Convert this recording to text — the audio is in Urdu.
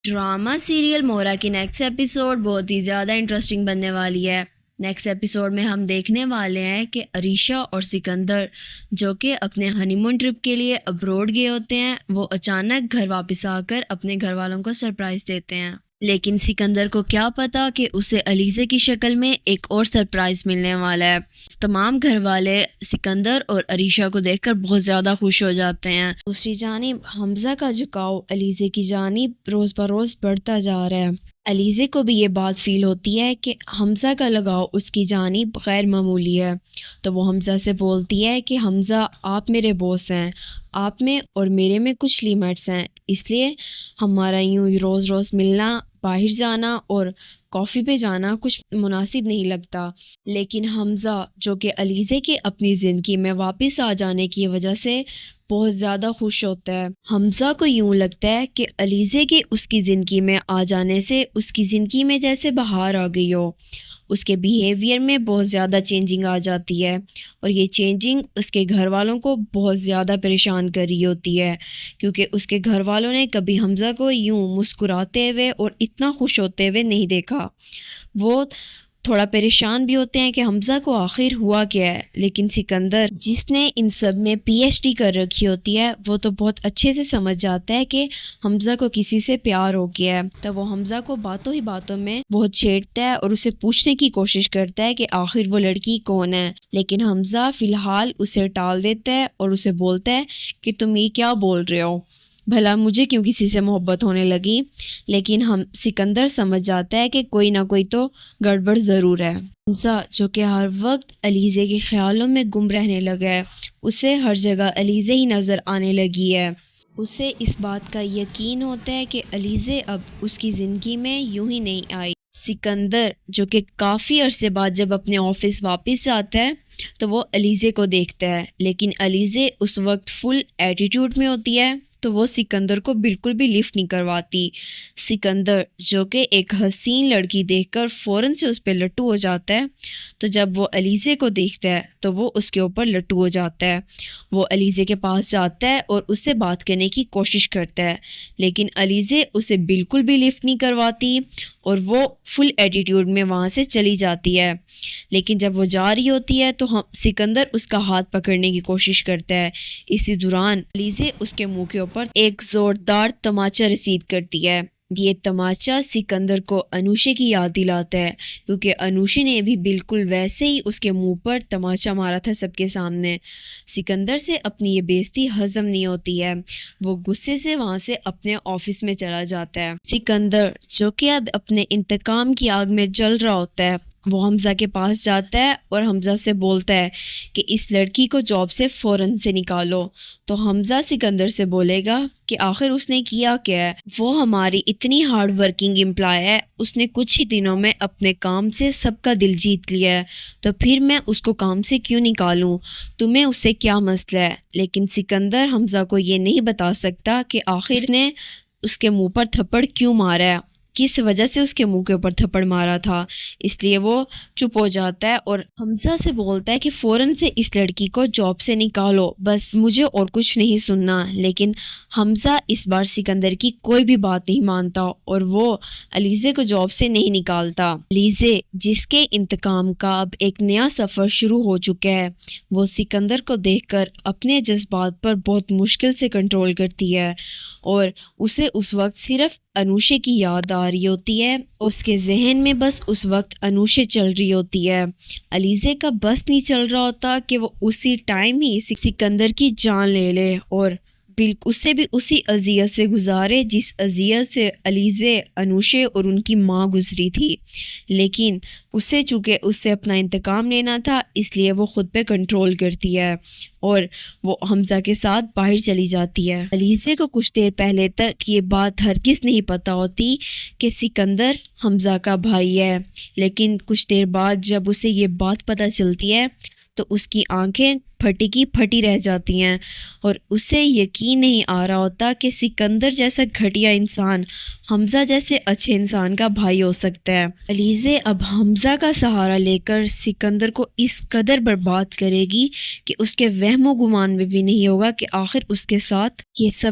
ڈرامہ سیریل مورا کی نیکسٹ ایپیسوڈ بہت ہی زیادہ انٹرسٹنگ بننے والی ہے۔ نیکسٹ ایپیسوڈ میں ہم دیکھنے والے ہیں کہ عریشہ اور سکندر جو کہ اپنے ہنی مون ٹرپ کے لیے ابروڈ گئے ہوتے ہیں، وہ اچانک گھر واپس آ کر اپنے گھر والوں کو سرپرائز دیتے ہیں۔ لیکن سکندر کو کیا پتا کہ اسے علیزے کی شکل میں ایک اور سرپرائز ملنے والا ہے۔ تمام گھر والے سکندر اور عریشہ کو دیکھ کر بہت زیادہ خوش ہو جاتے ہیں۔ دوسری جانب حمزہ کا جھکاؤ علیزے کی جانب روز بروز بڑھتا جا رہا ہے۔ علیزے کو بھی یہ بات فیل ہوتی ہے کہ حمزہ کا لگاؤ اس کی جانب غیر معمولی ہے، تو وہ حمزہ سے بولتی ہے کہ حمزہ آپ میرے باس ہیں، آپ میں اور میرے میں کچھ لیمٹس ہیں، اس لیے ہمارا یوں روز روز ملنا، باہر جانا اور کافی پہ جانا کچھ مناسب نہیں لگتا۔ لیکن حمزہ جو کہ علیزے کے اپنی زندگی میں واپس آ جانے کی وجہ سے بہت زیادہ خوش ہوتا ہے۔ حمزہ کو یوں لگتا ہے کہ علیزے کے اس کی زندگی میں آ جانے سے اس کی زندگی میں جیسے بہار آ گئی ہو، اس کے بیہیویئر میں بہت زیادہ چینجنگ آ جاتی ہے، اور یہ چینجنگ اس کے گھر والوں کو بہت زیادہ پریشان کر رہی ہوتی ہے، کیونکہ اس کے گھر والوں نے کبھی حمزہ کو یوں مسکراتے ہوئے اور اتنا خوش ہوتے ہوئے نہیں دیکھا۔ وہ تھوڑا پریشان بھی ہوتے ہیں کہ حمزہ کو آخر ہوا کیا ہے، لیکن سکندر جس نے ان سب میں پی ایچ ڈی کر رکھی ہوتی ہے، وہ تو بہت اچھے سے سمجھ جاتا ہے کہ حمزہ کو کسی سے پیار ہو گیا ہے، تو وہ حمزہ کو باتوں ہی باتوں میں بہت چھیڑتا ہے اور اسے پوچھنے کی کوشش کرتا ہے کہ آخر وہ لڑکی کون ہے، لیکن حمزہ فی الحال اسے ٹال دیتا ہے اور اسے بولتا ہے کہ تم یہ کیا بول رہے ہو، بھلا مجھے کیوں کسی سے محبت ہونے لگی۔ لیکن ہم سکندر سمجھ جاتا ہے کہ کوئی نہ کوئی تو گڑبڑ ضرور ہے۔ حمزہ جو کہ ہر وقت علیزے کے خیالوں میں گم رہنے لگا ہے، اسے ہر جگہ علیزے ہی نظر آنے لگی ہے۔ اسے اس بات کا یقین ہوتا ہے کہ علیزے اب اس کی زندگی میں یوں ہی نہیں آئی۔ سکندر جو کہ کافی عرصے بعد جب اپنے آفس واپس جاتا ہے تو وہ علیزے کو دیکھتا ہے، لیکن علیزے اس وقت فل ایٹیٹیوڈ میں ہوتی ہے، تو وہ سکندر کو بالکل بھی لفٹ نہیں کرواتی۔ سکندر جو کہ ایک حسین لڑکی دیکھ کر فوراً سے اس پہ لٹو ہو جاتا ہے، تو جب وہ علیزے کو دیکھتا ہے تو وہ اس کے اوپر لٹو ہو جاتا ہے۔ وہ علیزے کے پاس جاتا ہے اور اس سے بات کرنے کی کوشش کرتا ہے، لیکن علیزے اسے بالکل بھی لفٹ نہیں کرواتی اور وہ فل ایٹیٹیوڈ میں وہاں سے چلی جاتی ہے۔ لیکن جب وہ جا رہی ہوتی ہے تو سکندر اس کا ہاتھ پکڑنے کی کوشش کرتا ہے۔ اسی دوران علیزے اس کے منہ کے اوپر ایک زوردار تماچا رسید کرتی ہے۔ یہ تماچا سکندر کو انوشے کی یاد دلاتا ہے، کیونکہ انوشے نے بھی بالکل ویسے ہی اس کے منہ پر تماچا مارا تھا سب کے سامنے۔ سکندر سے اپنی یہ بے عزتی ہضم نہیں ہوتی ہے، وہ غصے سے وہاں سے اپنے آفس میں چلا جاتا ہے۔ سکندر جو کہ اب اپنے انتقام کی آگ میں جل رہا ہوتا ہے، وہ حمزہ کے پاس جاتا ہے اور حمزہ سے بولتا ہے کہ اس لڑکی کو جاب سے فوراً سے نکالو، تو حمزہ سکندر سے بولے گا کہ آخر اس نے کیا کیا ہے، وہ ہماری اتنی ہارڈ ورکنگ امپلائی ہے، اس نے کچھ ہی دنوں میں اپنے کام سے سب کا دل جیت لیا ہے، تو پھر میں اس کو کام سے کیوں نکالوں، تمہیں اس سے کیا مسئلہ ہے۔ لیکن سکندر حمزہ کو یہ نہیں بتا سکتا کہ آخر اس نے اس کے منہ پر تھپڑ کیوں مارا ہے، کس وجہ سے اس کے منہ کے اوپر تھپڑ مارا تھا، اس لیے وہ چپ ہو جاتا ہے اور حمزہ سے بولتا ہے کہ فوراً سے اس لڑکی کو جاب سے نکالو، بس مجھے اور کچھ نہیں سننا۔ لیکن حمزہ اس بار سکندر کی کوئی بھی بات نہیں مانتا اور وہ علیزے کو جاب سے نہیں نکالتا۔ علیزے جس کے انتقام کا اب ایک نیا سفر شروع ہو چکا ہے، وہ سکندر کو دیکھ کر اپنے جذبات پر بہت مشکل سے کنٹرول کرتی ہے، اور اسے اس وقت صرف انوشے کی یاد آ رہی ہوتی ہے، اس کے ذہن میں بس اس وقت انوشے چل رہی ہوتی ہے۔ علیزے کا بس نہیں چل رہا ہوتا کہ وہ اسی ٹائم ہی سکندر کی جان لے لے اور اسے بھی اسی اذیت سے گزارے جس اذیت سے علیزے، انوشے اور ان کی ماں گزری تھی، لیکن اسے چونکہ اس سے اپنا انتقام لینا تھا، اس لیے وہ خود پہ کنٹرول کرتی ہے اور وہ حمزہ کے ساتھ باہر چلی جاتی ہے۔ علیزے کو کچھ دیر پہلے تک یہ بات ہرگز نہیں پتہ ہوتی کہ سکندر حمزہ کا بھائی ہے، لیکن کچھ دیر بعد جب اسے یہ بات پتہ چلتی ہے تو اس کی آنکھیں پھٹی کی پھٹی رہ جاتی ہیں، اور اسے یقین نہیں آ رہا ہوتا کہ سکندر جیسا گھٹیا انسان حمزہ جیسے اچھے انسان کا بھائی ہو سکتا ہے۔ علیزے اب حمزہ کا سہارا لے کر سکندر کو اس قدر برباد کرے گی کہ اس کے وہم و گمان میں بھی نہیں ہوگا کہ آخر اس کے ساتھ یہ سب